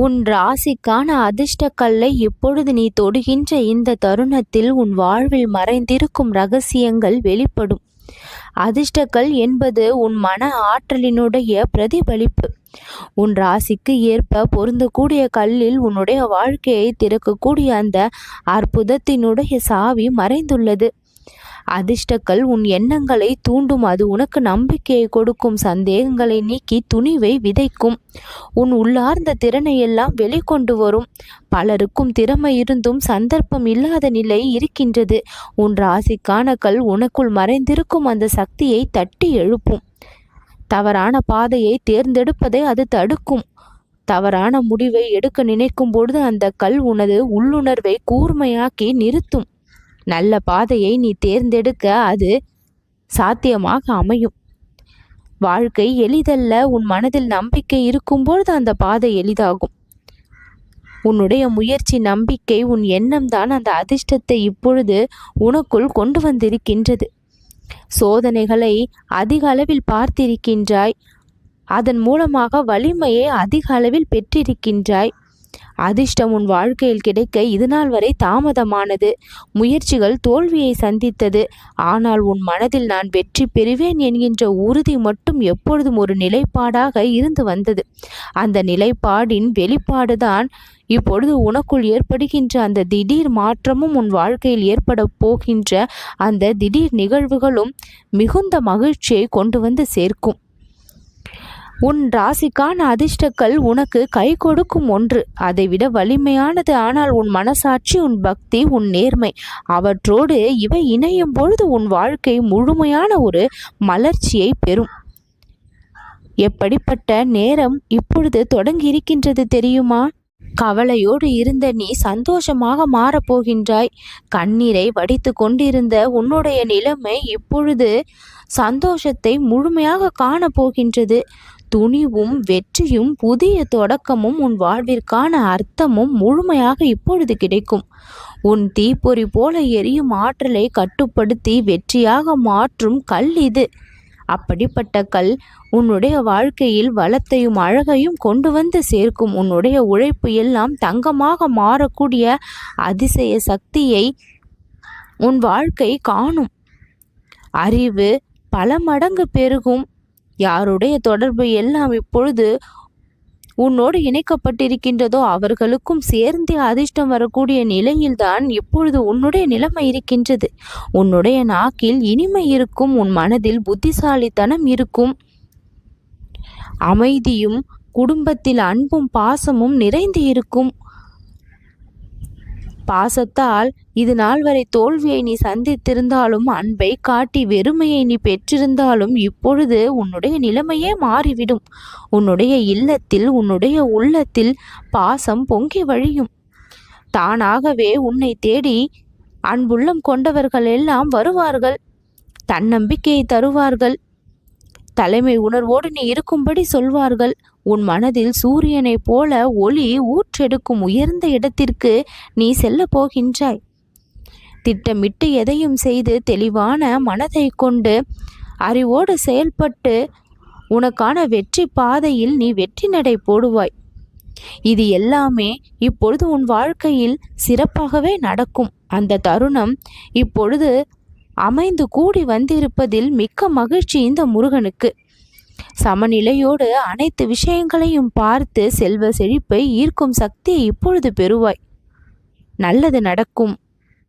உன் ராசிக்கான அதிர்ஷ்ட கல்லை இப்பொழுது நீ தொடுகின்ற இந்த தருணத்தில் உன் வாழ்வில் மறைந்திருக்கும் ரகசியங்கள் வெளிப்படும். அதிர்ஷ்டக்கல் என்பது உன் மன ஆற்றலினுடைய பிரதிபலிப்பு. உன் ராசிக்கு ஏற்ப பொருந்தக்கூடிய கல்லில் உன்னுடைய வாழ்க்கையை திறக்கக்கூடிய அந்த அற்புதத்தினுடைய சாவி மறைந்துள்ளது. அதிர்ஷ்டக்கல் உன் எண்ணங்களை தூண்டும். அது உனக்கு நம்பிக்கையை கொடுக்கும். சந்தேகங்களை நீக்கி துணிவை விதைக்கும். உன் உள்ளார்ந்த திறனை எல்லாம் வெளிக்கொண்டு வரும். பலருக்கும் திறமை இருந்தும் சந்தர்ப்பம் இல்லாத நிலை இருக்கின்றது. உன் ராசிக்கான கல் உனக்குள் மறைந்திருக்கும் அந்த சக்தியை தட்டி எழுப்பும். தவறான பாதையை தேர்ந்தெடுப்பதை அது தடுக்கும். தவறான முடிவை எடுக்க நினைக்கும் பொழுது அந்த கல் உனது உள்ளுணர்வை கூர்மையாக்கி நிறுத்தும். நல்ல பாதையை நீ தேர்ந்தெடுக்க அது சாத்தியமாக அமையும். வாழ்க்கை எளிதல்ல. உன் மனதில் நம்பிக்கை இருக்கும்பொழுது அந்த பாதை எளிதாகும். உன்னுடைய முயற்சி, நம்பிக்கை, உன் எண்ணம் தான் அந்த அதிர்ஷ்டத்தை இப்பொழுது உனக்குள் கொண்டு வந்திருக்கின்றது. சோதனைகளை அதிக அளவில் பார்த்திருக்கின்றாய். அதன் மூலமாக வலிமையை அதிக அளவில் பெற்றிருக்கின்றாய். அதிர்ஷ்டம் உன் வாழ்க்கையில் கிடைக்க இதுநாள் வரை தாமதமானது. முயற்சிகள் தோல்வியை சந்தித்தது. ஆனால் உன் மனதில் நான் வெற்றி பெறுவேன் என்கின்ற உறுதி மட்டும் எப்பொழுதும் ஒரு நிலைப்பாடாக இருந்து வந்தது. அந்த நிலைப்பாடின் வெளிப்பாடுதான் இப்பொழுது உனக்குள் ஏற்படுகின்ற அந்த திடீர் மாற்றமும் உன் வாழ்க்கையில் ஏற்பட போகின்ற அந்த திடீர் நிகழ்வுகளும் மிகுந்த மகிழ்ச்சியை கொண்டு வந்து சேர்க்கும். உன் ராசிக்கான அதிர்ஷ்டக்கல் உனக்கு கை கொடுக்கும் ஒன்று. அதைவிட வலிமையானது. ஆனால் உன் மனசாட்சி, உன் பக்தி, உன் நேர்மை அவற்றோடு இவை இணையும் பொழுது உன் வாழ்க்கை முழுமையான ஒரு மலர்ச்சியை பெறும். எப்படிப்பட்ட நேரம் இப்பொழுது தொடங்கி இருக்கின்றது தெரியுமா? கவலையோடு இருந்த நீ சந்தோஷமாக மாறப்போகின்றாய். கண்ணீரை வடித்து கொண்டிருந்த உன்னுடைய நிலைமை இப்பொழுது சந்தோஷத்தை முழுமையாக காணப்போகின்றது. துணிவும் வெற்றியும் புதிய தொடக்கமும் உன் வாழ்விற்கான அர்த்தமும் முழுமையாக இப்பொழுது கிடைக்கும். உன் தீப்பொறி போல எரியும் ஆற்றலை கட்டுப்படுத்தி வெற்றியாக மாற்றும் கல் இது. அப்படிப்பட்ட கல் உன்னுடைய வாழ்க்கையில் வளத்தையும் அழகையும் கொண்டு வந்து சேர்க்கும். உன்னுடைய உழைப்பு எல்லாம் தங்கமாக மாறக்கூடிய அதிசய சக்தியை உன் வாழ்க்கை காணும். அறிவு பல மடங்கு பெருகும். யாருடைய தொடர்பு எல்லாம் இப்பொழுது உன்னோடு இணைக்கப்பட்டிருக்கின்றதோ அவர்களுக்கும் சேர்ந்து அதிர்ஷ்டம் வரக்கூடிய நிலையில்தான் இப்பொழுது உன்னுடைய நிலைமை இருக்கின்றது. உன்னுடைய நாக்கில் இனிமை இருக்கும். உன் மனதில் புத்திசாலித்தனம் இருக்கும். அமைதியும் குடும்பத்தில் அன்பும் பாசமும் நிறைந்து இருக்கும். பாசத்தால் இது நாள் வரை தோல்வியை நீ சந்தித்திருந்தாலும், அன்பை காட்டி வெறுமையை நீ பெற்றிருந்தாலும் இப்பொழுது உன்னுடைய நிலைமையே மாறிவிடும். உன்னுடைய இல்லத்தில், உன்னுடைய உள்ளத்தில் பாசம் பொங்கி வழியும். தானாகவே உன்னை தேடி அன்புள்ளம் கொண்டவர்கள் எல்லாம் வருவார்கள். தன்னம்பிக்கையை தருவார்கள். தலைமை உணர்வோடு நீ இருக்கும்படி சொல்வார்கள். உன் மனதில் சூரியனைப் போல ஒளி ஊற்றெடுக்கும் உயர்ந்த இடத்திற்கு நீ செல்ல போகின்றாய். திட்டமிட்டு எதையும் செய்து தெளிவான மனதை கொண்டு அறிவோடு செயல்பட்டு உனக்கான வெற்றி பாதையில் நீ வெற்றி நடை போடுவாய். இது எல்லாமே இப்பொழுது உன் வாழ்க்கையில் சிறப்பாகவே நடக்கும். அந்த தருணம் இப்பொழுது அமைந்து கூடி வந்திருப்பதில் மிக்க மகிழ்ச்சி இந்த முருகனுக்கு. சமநிலையோடு அனைத்து விஷயங்களையும் பார்த்து செல்வ செழிப்பை ஈர்க்கும் சக்தியை இப்பொழுது பெறுவாய். நல்லது நடக்கும்.